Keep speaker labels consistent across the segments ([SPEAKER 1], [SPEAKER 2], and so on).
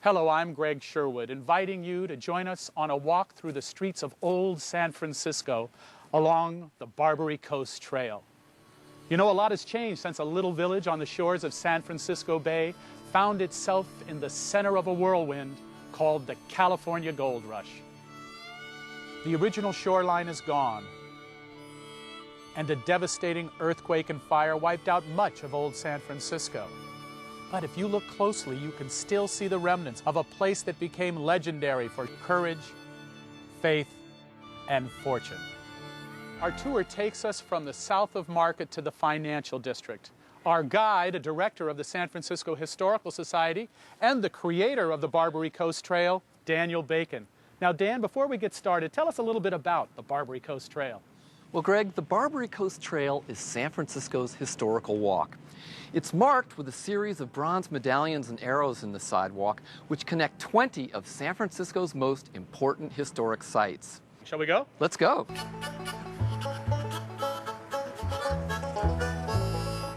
[SPEAKER 1] Hello, I'm Greg Sherwood, inviting you to join us on a walk through the streets of old San Francisco along the Barbary Coast Trail. You know, a lot has changed since a little village on the shores of San Francisco Bay found itself in the center of a whirlwind called the California Gold Rush. The original shoreline is gone, and a devastating earthquake and fire wiped out much of old San Francisco. But if you look closely, you can still see the remnants of a place that became legendary for courage, faith, and fortune. Our tour takes us from the south of Market to the financial district. Our guide, a director of the San Francisco Historical Society and the creator of the Barbary Coast Trail, Daniel Bacon. Now, Dan, before we get started, tell us a little bit about the Barbary Coast Trail.
[SPEAKER 2] Well, Greg, the Barbary Coast Trail is San Francisco's historical walk. It's marked with a series of bronze medallions and arrows in the sidewalk, which connect 20 of San Francisco's most important historic sites.
[SPEAKER 1] Shall we go?
[SPEAKER 2] Let's go.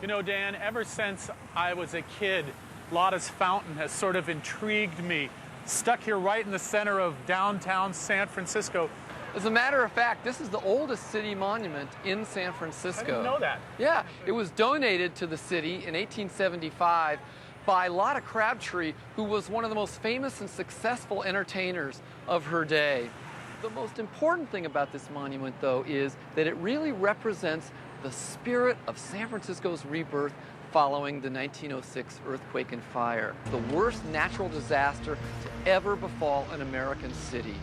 [SPEAKER 1] You know, Dan, ever since I was a kid, Laudas Fountain has sort of intrigued me. Stuck here right in the center of downtown San Francisco.
[SPEAKER 2] As a matter of fact, this is the oldest city monument in San Francisco.
[SPEAKER 1] I didn't know that.
[SPEAKER 2] Yeah, it was donated to the city in 1875 by Lotta Crabtree, who was one of the most famous and successful entertainers of her day. The most important thing about this monument, though, is that it really represents the spirit of San Francisco's rebirth following the 1906 earthquake and fire, the worst natural disaster to ever befall an American city.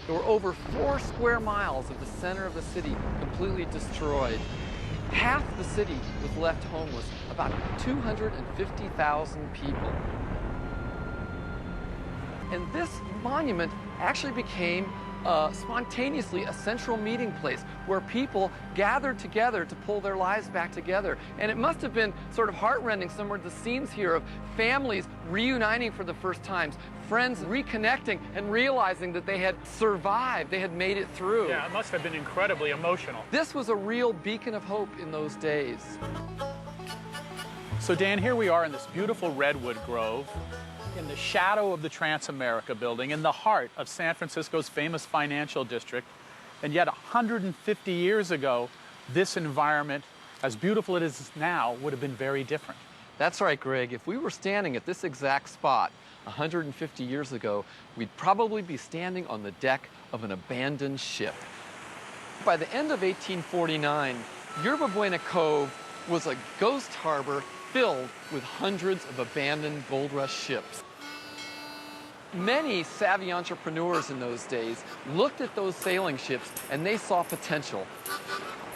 [SPEAKER 2] There were over 4 square miles of the center of the city completely destroyed. Half the city was left homeless, about 250,000 people. And this monument actually became spontaneously a central meeting place where people gathered together to pull their lives back together. And it must have been sort of heartrending, some of the scenes here of families reuniting for the first time, friends reconnecting and realizing that they had survived, they had made it through.
[SPEAKER 1] Yeah, it must have been incredibly emotional.
[SPEAKER 2] This was a real beacon of hope in those days.
[SPEAKER 1] So Dan, here we are in this beautiful Redwood Grove, in the shadow of the Transamerica building, in the heart of San Francisco's famous financial district. And yet 150 years ago, this environment, as beautiful as it is now, would have been very different.
[SPEAKER 2] That's right, Greg. If we were standing at this exact spot 150 years ago, we'd probably be standing on the deck of an abandoned ship. By the end of 1849, Buena Cove was a ghost harbor filled with hundreds of abandoned gold rush ships. Many savvy entrepreneurs in those days looked at those sailing ships and they saw potential.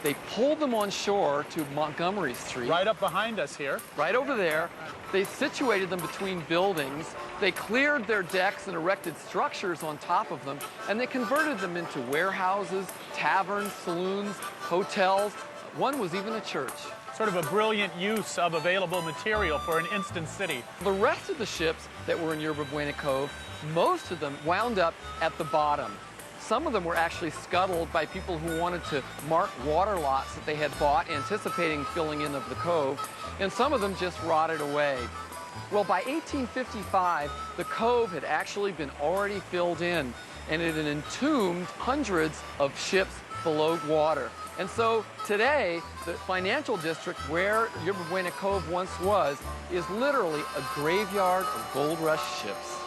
[SPEAKER 2] They pulled them on shore to Montgomery Street.
[SPEAKER 1] Right up behind us here.
[SPEAKER 2] Right over there. They situated them between buildings. They cleared their decks and erected structures on top of them, and they converted them into warehouses, taverns, saloons, hotels. One was even a church.
[SPEAKER 1] Sort of a brilliant use of available material for an instant city.
[SPEAKER 2] The rest of the ships that were in Buena Cove, most of them wound up at the bottom. Some of them were actually scuttled by people who wanted to mark water lots that they had bought, anticipating filling in of the cove, and some of them just rotted away. Well, by 1855, the cove had actually been already filled in, and it had entombed hundreds of ships below water. And so today, the financial district where Buena Cove once was is literally a graveyard of gold rush ships.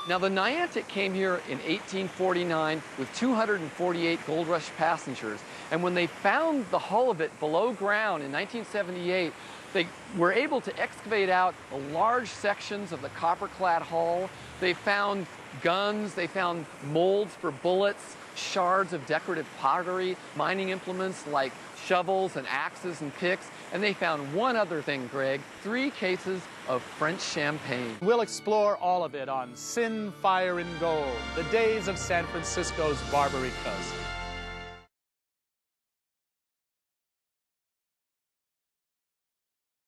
[SPEAKER 2] Now, the Niantic came here in 1849 with 248 gold rush passengers. And when they found the hull of it below ground in 1978, they were able to excavate out large sections of the copper-clad hull. They found guns, they found molds for bullets, shards of decorative pottery, mining implements like shovels and axes and picks, and they found one other thing, Greg, 3 cases of French champagne.
[SPEAKER 1] We'll explore all of it on Sin, Fire, and Gold, the days of San Francisco's Barbary Coast.